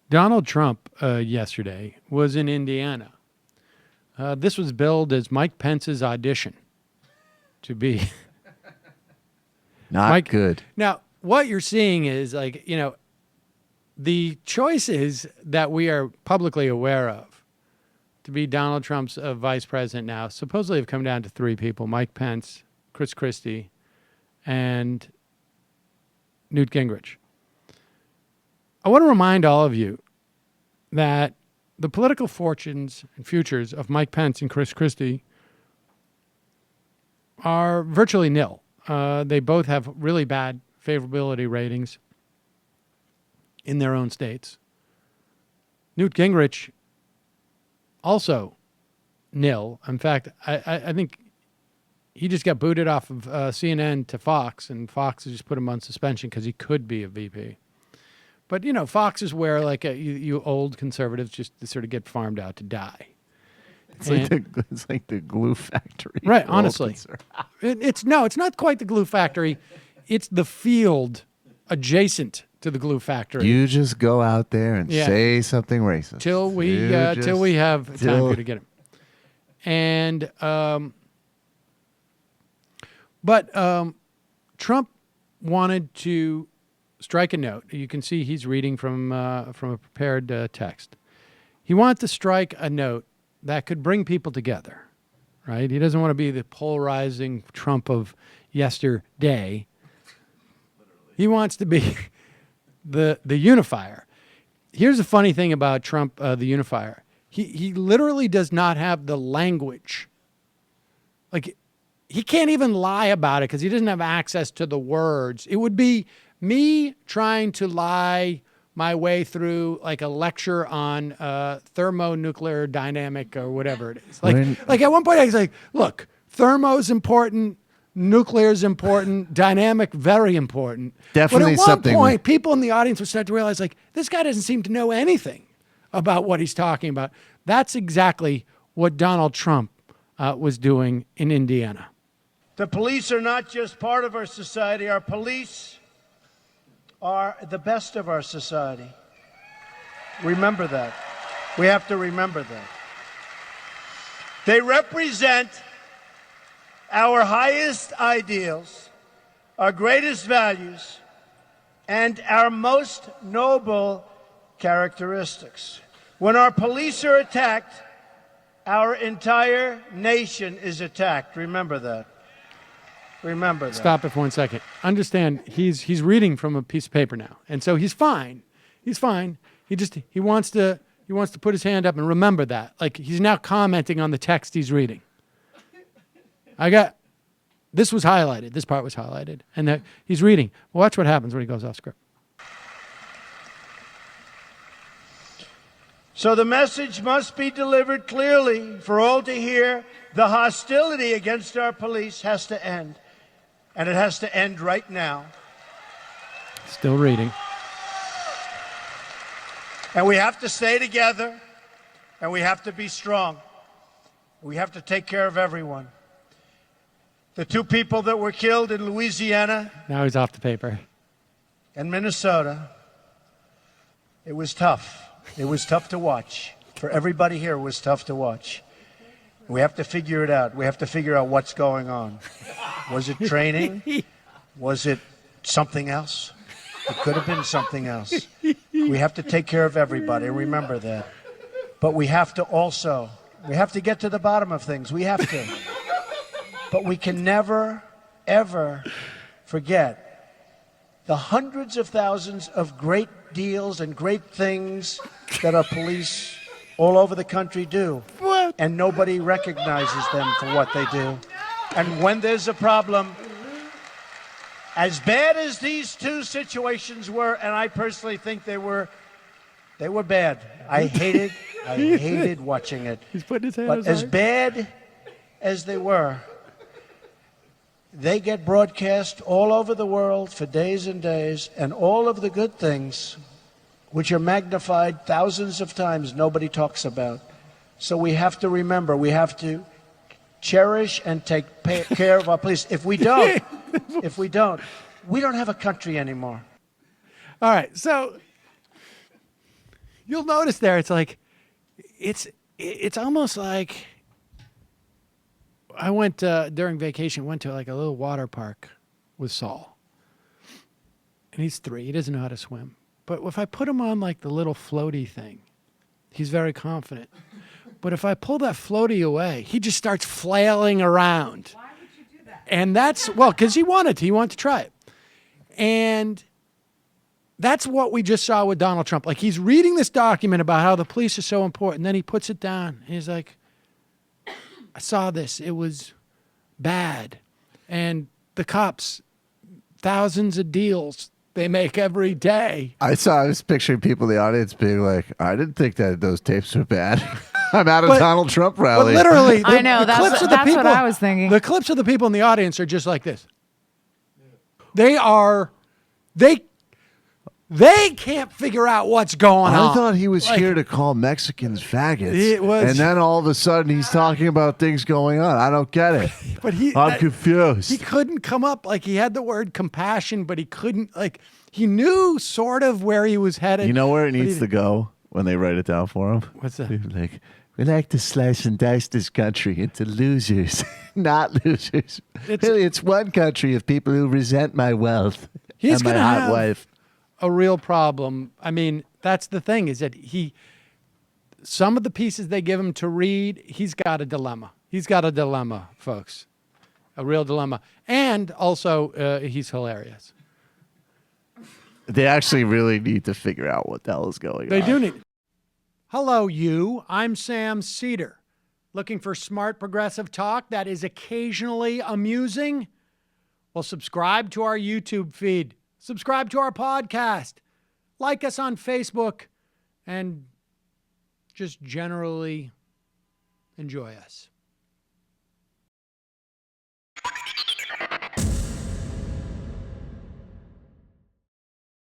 Donald Trump yesterday was in Indiana. This was billed as Mike Pence's audition to be Not Mike. good. Now, what you're seeing is the choices that we are publicly aware of to be Donald Trump's vice president now supposedly have come down to three people: Mike Pence, Chris Christie, and Newt Gingrich. I want to remind all of you that the political fortunes and futures of Mike Pence and Chris Christie are virtually nil. They both have really bad favorability ratings in their own states. Newt Gingrich, also nil. In fact, I think he just got booted off of CNN to Fox, and Fox has just put him on suspension because he could be a VP. But, Fox is where, you old conservatives just sort of get farmed out to die. It's like the glue factory. Right, honestly. It's not quite the glue factory. It's the field adjacent to the glue factory. You just go out there and say something racist. Till we have time to get him. And, but Trump wanted to strike a note. You can see he's reading from a prepared text. He wants to strike a note that could bring people together, right? He doesn't want to be the polarizing Trump of yesterday. He wants to be the unifier. Here's the funny thing about Trump, the unifier. He literally does not have the language. Like, he can't even lie about it because he doesn't have access to the words. It would be me trying to lie my way through like a lecture on thermonuclear dynamic or whatever it is. Like at one point I was like, look, thermo's important, nuclear is important, dynamic, very important. Definitely something. But at one point, people in the audience would start to realize, like, this guy doesn't seem to know anything about what he's talking about. That's exactly what Donald Trump was doing in Indiana. The police are not just part of our society. Our police are the best of our society. Remember that. We have to remember that. They represent our highest ideals, our greatest values, and our most noble characteristics. When our police are attacked, our entire nation is attacked. Remember that. Remember that. Stop it for 1 second. Understand, he's reading from a piece of paper now, and so he's fine. He's fine. He wants to put his hand up and remember that. Like, he's now commenting on the text he's reading. This was highlighted. This part was highlighted, and that he's reading. Watch what happens when he goes off script. So the message must be delivered clearly for all to hear. The hostility against our police has to end. And it has to end right now. Still reading. And we have to stay together. And we have to be strong. We have to take care of everyone. The two people that were killed in Louisiana. Now he's off the paper. And Minnesota. It was tough. It was tough to watch. For everybody here, it was tough to watch. We have to figure it out. We have to figure out what's going on. Was it training? Was it something else? It could have been something else. We have to take care of everybody. Remember that. But we have to get to the bottom of things. We have to. But we can never, ever forget the hundreds of thousands of great deals and great things that our police all over the country do. What? And nobody recognizes them for what they do. And when there's a problem, as bad as these two situations were, and I personally think they were bad. I hated watching it. He's putting his hand But aside. as bad as they were, they get broadcast all over the world for days and days, and all of the good things, which are magnified thousands of times, nobody talks about. So we have to remember, we have to cherish and take care of our police. If we don't, we don't have a country anymore. All right, so you'll notice there, it's like, it's almost like I went during vacation, went to like a little water park with Saul. And he's 3. He doesn't know how to swim. But if I put him on like the little floaty thing, he's very confident. But if I pull that floaty away, he just starts flailing around. Why would you do that? And that's, well, because he wanted to. He wanted to try it. And that's what we just saw with Donald Trump. Like, he's reading this document about how the police are so important. Then he puts it down. And he's like, I saw this. It was bad. And the cops, thousands of deals they make every day. I was picturing people in the audience being like, I didn't think that those tapes were bad. I'm at a Donald Trump rally. But literally, I know, the that's clips of the what people, I was thinking. The clips of the people in the audience are just like this. They can't figure out what's going on. I thought he was here to call Mexicans faggots. It was. And then all of a sudden he's talking about things going on. I don't get it. But I'm confused. He couldn't come up, like, he had the word compassion, but he couldn't, like, he knew sort of where he was headed. You know where it but needs to go when they write it down for him? What's that? Like, we like to slice and dice this country into losers, not losers. Really, it's one country of people who resent my wealth He's and my gonna hot have wife. a real problem. I mean, that's the thing, is that some of the pieces they give him to read, he's got a dilemma. He's got a dilemma, folks. A real dilemma. And also, he's hilarious. They actually really need to figure out what the hell is going on. They do need. Hello, you. I'm Sam Seder. Looking for smart progressive talk that is occasionally amusing? Well, subscribe to our YouTube feed. Subscribe to our podcast. Like us on Facebook. And just generally enjoy us.